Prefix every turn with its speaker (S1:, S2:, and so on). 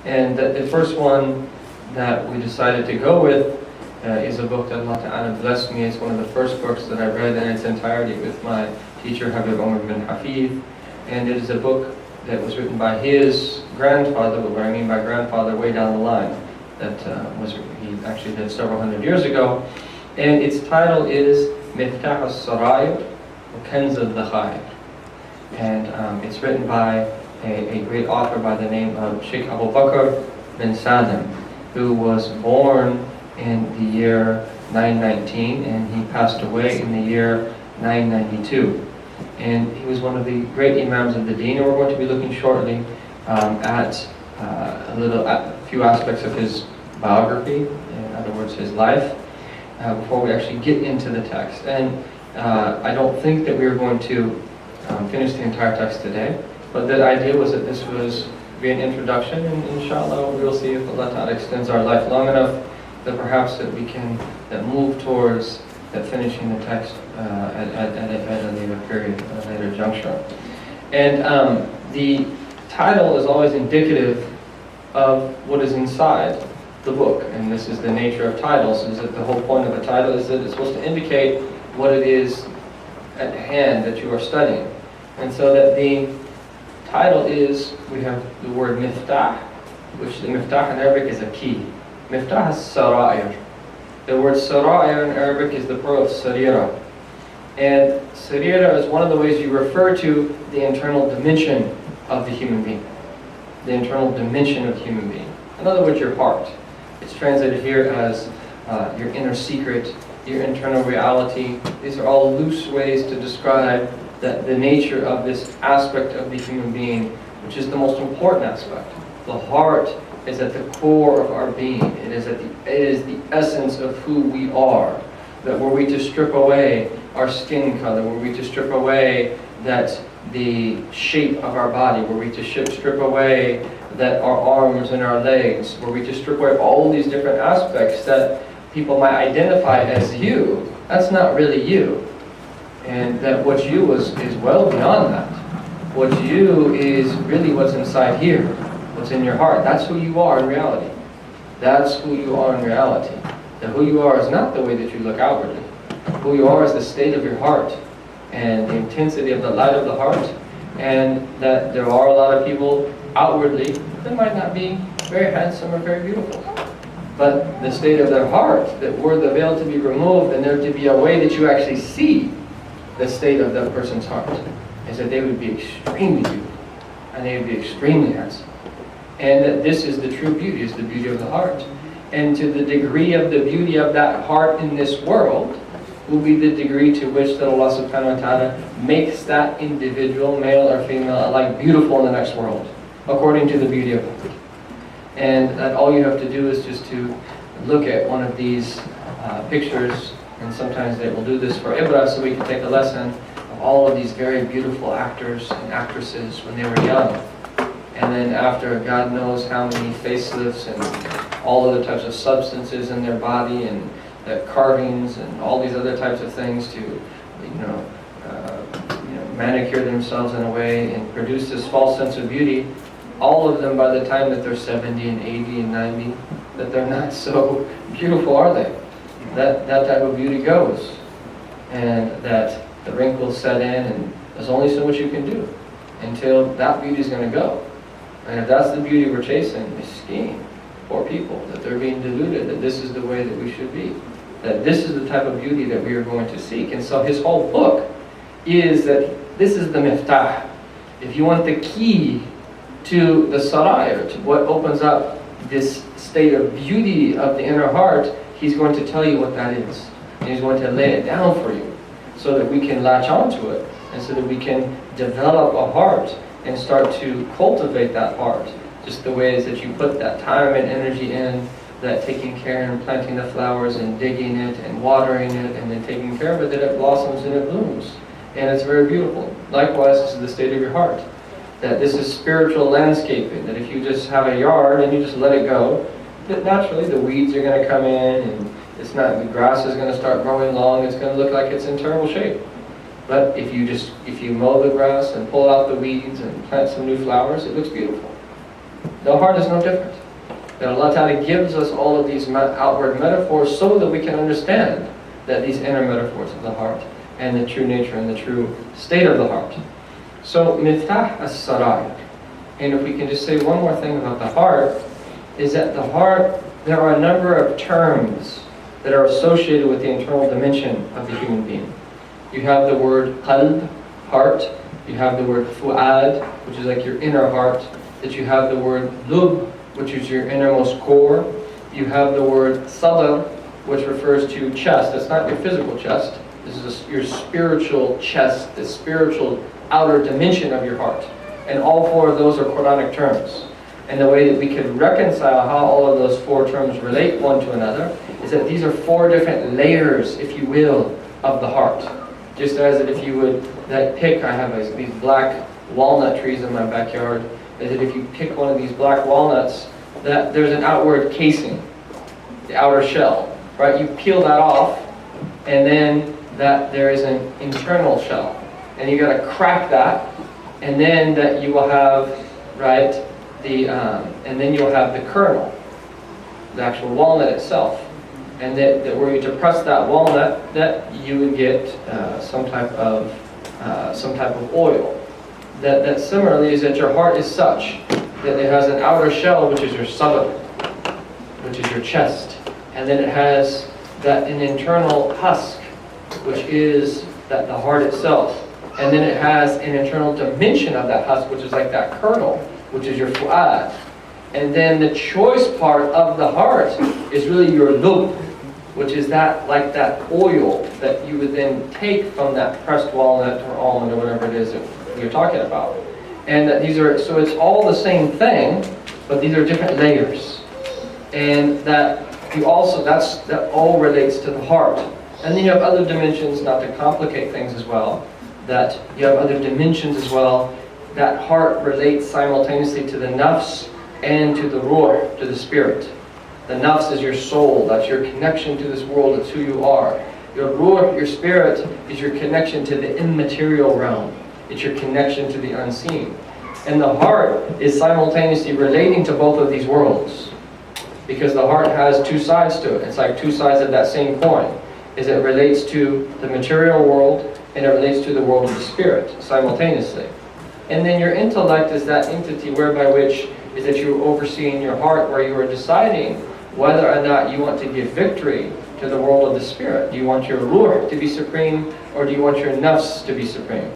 S1: And the first one that we decided to go with is a book that Allah Ta'ala blessed me. It's one of the first books that I read in its entirety with my teacher, Habib Umar bin Hafid. And it is a book that was written by his grandfather, but what I mean by grandfather, way down the line. He actually lived several hundred years ago. And its title is Miftah al-Sarair wa Kanz al-Dakhair. And it's written by a great author by the name of Shaykh Abu Bakr bin Salim, who was born in the year 919 and he passed away in the year 992. And he was one of the great imams of the deen, and we're going to be looking shortly at a few aspects of his biography, in other words his life, before we actually get into the text. And I don't think that we are going to finish the entire text today, but the idea was that this was be an introduction, and inshallah we will see if Allah Ta'ala extends our life long enough that perhaps that we can move towards finishing the text at a later period, at a later juncture. And the title is always indicative of what is inside the book, and this is the nature of titles, is that the whole point of a title is that it's supposed to indicate what it is at hand that you are studying. And so that the title is, we have the word miftah, which the miftah in Arabic is a key. Miftah is sarair. The word sarair in Arabic is the plural of sarira. And sarira is one of the ways you refer to the internal dimension of the human being. The internal dimension of the human being. In other words, your heart. It's translated here as your inner secret, your internal reality. These are all loose ways to describe the nature of this aspect of the human being, which is the most important aspect. The heart is at the core of our being. It is the essence of who we are. That were we to strip away our skin color, were we to strip away the shape of our body, were we to strip away our arms and our legs, were we to strip away all these different aspects that people might identify as you, that's not really you. And that what you is well beyond that. What you is really what's inside here, what's in your heart. That's who you are in reality. That's who you are in reality. That who you are is not the way that you look outwardly. Who you are is the state of your heart and the intensity of the light of the heart. And that there are a lot of people outwardly that might not be very handsome or very beautiful. But the state of their heart, that were the veil to be removed and there to be a way that you actually see the state of that person's heart, is that they would be extremely beautiful and they would be extremely handsome. And that this is the true beauty, is the beauty of the heart. And to the degree of the beauty of that heart in this world will be the degree to which that Allah subhanahu wa ta'ala makes that individual, male or female, alike beautiful in the next world, according to the beauty of the heart. And that all you have to do is just to look at one of these pictures, and sometimes they will do this for Ibrah, so we can take a lesson of all of these very beautiful actors and actresses when they were young. And then after God knows how many facelifts and all other types of substances in their body and the carvings and all these other types of things to manicure themselves in a way and produce this false sense of beauty, all of them by the time that they're 70 and 80 and 90, that they're not so beautiful, are they? That type of beauty goes, and that the wrinkles set in, and there's only so much you can do until that beauty is going to go. And if that's the beauty we're chasing, miskin, poor people, that they're being deluded, that this is the way that we should be, that this is the type of beauty that we are going to seek. And so his whole book is that this is the miftah. If you want the key to the sarair, to what opens up this state of beauty of the inner heart, he's going to tell you what that is. And he's going to lay it down for you so that we can latch onto it and so that we can develop a heart and start to cultivate that heart. Just the ways that you put that time and energy in, that taking care and planting the flowers and digging it and watering it and then taking care of it, that it blossoms and it blooms. And it's very beautiful. Likewise, this is the state of your heart. That this is spiritual landscaping. That if you just have a yard and you just let it go, that naturally the weeds are going to come in and the grass is going to start growing long. It's going to look like it's in terrible shape. But if you mow the grass and pull out the weeds and plant some new flowers, it looks beautiful. The heart is no different. That Allah Ta'ala gives us all of these outward metaphors so that we can understand that these inner metaphors of the heart and the true nature and the true state of the heart. So, Miftah as-Sarai. And if we can just say one more thing about the heart, is that the heart, there are a number of terms that are associated with the internal dimension of the human being. You have the word qalb, heart. You have the word fu'ad, which is like your inner heart. That you have the word lub, which is your innermost core. You have the word sadr, which refers to chest. It's not your physical chest. This is your spiritual chest, the spiritual outer dimension of your heart. And all four of those are Quranic terms. And the way that we can reconcile how all of those four terms relate one to another is that these are four different layers, if you will, of the heart. Just as if you would pick, I have these black walnut trees in my backyard, is that if you pick one of these black walnuts, that there's an outward casing, the outer shell, right? You peel that off, and then that there is an internal shell. And you got to crack that, and then that you will have, right, and then you'll have the kernel, the actual walnut itself. And that were you to press that walnut, that you would get some type of oil. That similarly is that your heart is such that it has an outer shell, which is your sadr, which is your chest, and then it has an internal husk, which is the heart itself, and then it has an internal dimension of that husk, which is like that kernel, which is your fu'ad. And then the choice part of the heart is really your lub, which is that oil that you would then take from that pressed walnut or almond or whatever it is that you're talking about. And that so it's all the same thing, but these are different layers. And that all relates to the heart. And then you have other dimensions, not to complicate things as well, that you have other dimensions as well. That heart relates simultaneously to the nafs and to the ruh, to the spirit. The nafs is your soul, that's your connection to this world, it's who you are. Your ruh, your spirit, is your connection to the immaterial realm. It's your connection to the unseen. And the heart is simultaneously relating to both of these worlds. Because the heart has two sides to it. It's like two sides of that same coin. Is it relates to the material world and it relates to the world of the spirit simultaneously. And then your intellect is that entity whereby which is that you're overseeing your heart, where you are deciding whether or not you want to give victory to the world of the spirit. Do you want your ruh to be supreme, or do you want your nafs to be supreme?